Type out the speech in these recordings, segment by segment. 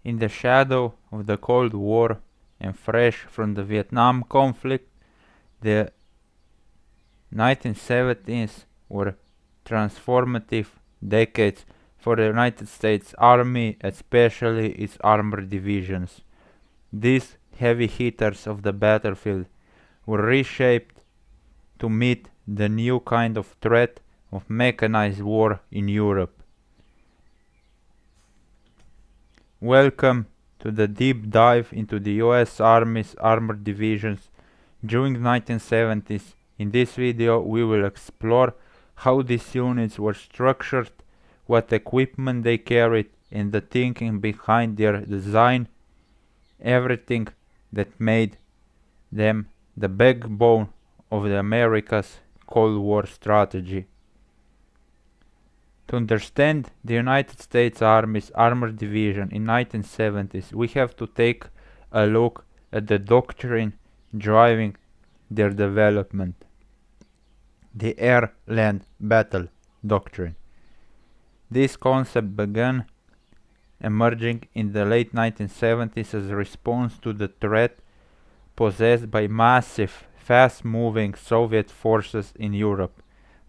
In the shadow of the Cold War and fresh from the Vietnam conflict, the 1970s were transformative decades for the United States Army, especially its armored divisions. These heavy hitters of the battlefield were reshaped to meet the new kind of threat of mechanized war in Europe. Welcome to the deep dive into the US Army's armored divisions during the 1970s. In this video we will explore how these units were structured, what equipment they carried, and the thinking behind their design, everything that made them the backbone of the America's Cold War strategy. To understand the United States Army's armored division in 1970s, we have to take a look at the doctrine driving their development, the AirLand Battle Doctrine. This concept began emerging in the late 1970s as a response to the threat possessed by massive, fast-moving Soviet forces in Europe.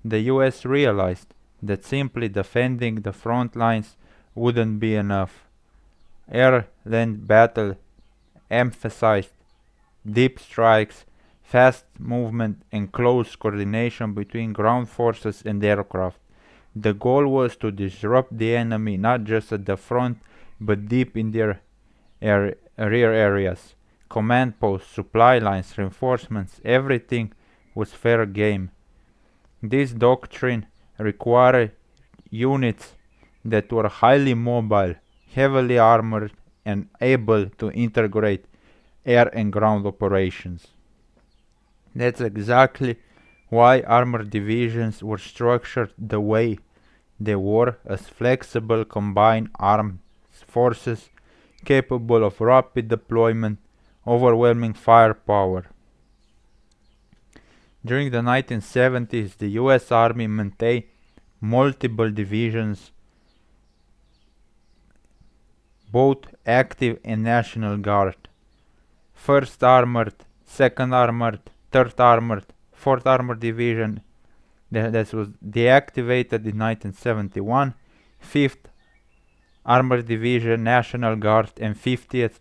The US realized that simply defending the front lines wouldn't be enough. Air-land battle emphasized deep strikes, fast movement, and close coordination between ground forces and aircraft. The goal was to disrupt the enemy not just at the front but deep in their rear areas. Command posts, supply lines, reinforcements, everything was fair game. This doctrine required units that were highly mobile, heavily armored, and able to integrate air and ground operations. That's exactly why armored divisions were structured the way they were, as flexible combined armed forces capable of rapid deployment, overwhelming firepower. During the 1970s, the US Army maintained multiple divisions, both active and National Guard. 1st Armored, 2nd Armored, 3rd Armored, 4th Armored Division that was deactivated in 1971, 5th Armored Division, National Guard, and 50th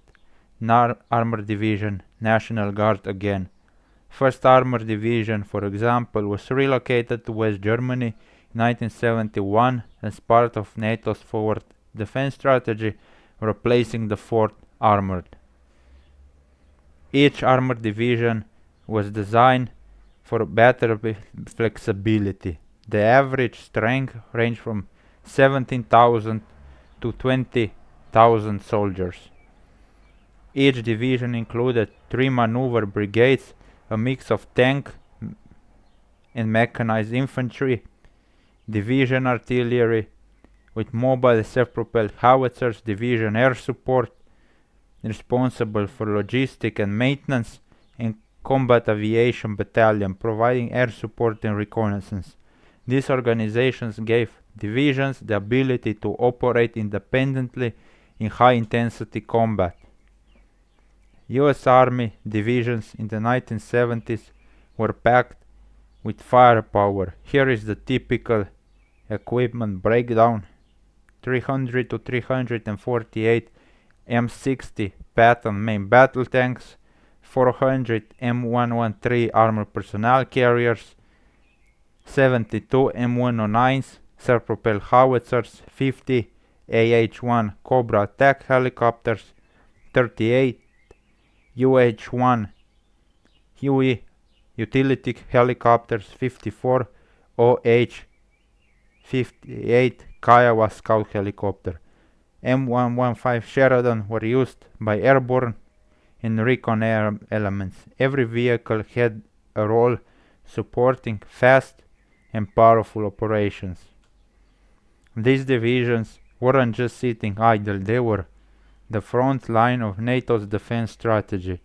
Armored Division, National Guard again. 1st Armored Division, for example, was relocated to West Germany in 1971 as part of NATO's forward defense strategy, replacing the 4th Armored. Each armored division was designed for better flexibility. The average strength ranged from 17,000 to 20,000 soldiers. Each division included 3 maneuver brigades, a mix of tank and mechanized infantry, division artillery with mobile self-propelled howitzers, division air support, responsible for logistic and maintenance, and combat aviation battalion, providing air support and reconnaissance. These organizations gave divisions the ability to operate independently in high-intensity combat. US Army divisions in the 1970s were packed with firepower. Here is the typical equipment breakdown: 300 to 348 M60 Patton main battle tanks, 400 M113 armored personnel carriers, 72 M109s self-propelled howitzers, 50 AH-1 Cobra attack helicopters, 38 UH-1 Huey utility helicopters, 54 OH-58 Kiowa scout helicopter. M115 Sheridan were used by airborne and recon elements. Every vehicle had a role supporting fast and powerful operations. These divisions weren't just sitting idle, they were the front line of NATO's defense strategy.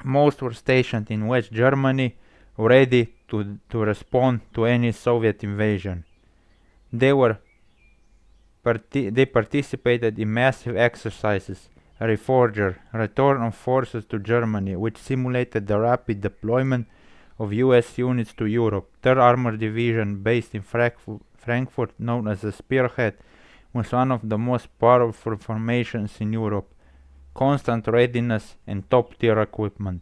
Most were stationed in West Germany, ready to respond to any Soviet invasion. They were They participated in massive exercises, REFORGER, Return of Forces to Germany, which simulated the rapid deployment of US units to Europe. 3rd Armored Division, based in Frankfurt, known as the Spearhead, was one of the most powerful formations in Europe. Constant readiness and top-tier equipment.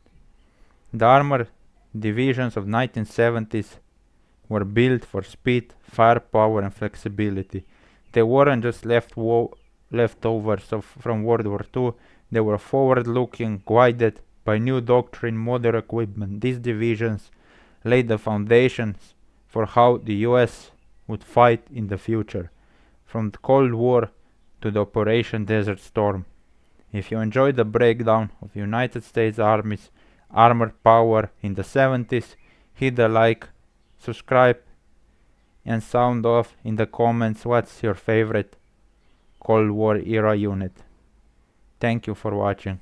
The armored divisions of 1970s were built for speed, firepower and flexibility. They weren't just leftovers from World War II, they were forward-looking, guided by new doctrine, modern equipment. These divisions laid the foundations for how the US would fight in the future, from the Cold War to the Operation Desert Storm. If you enjoyed the breakdown of United States Army's armored power in the 70s, hit the like, subscribe, and sound off in the comments what's your favorite Cold War era unit. Thank you for watching.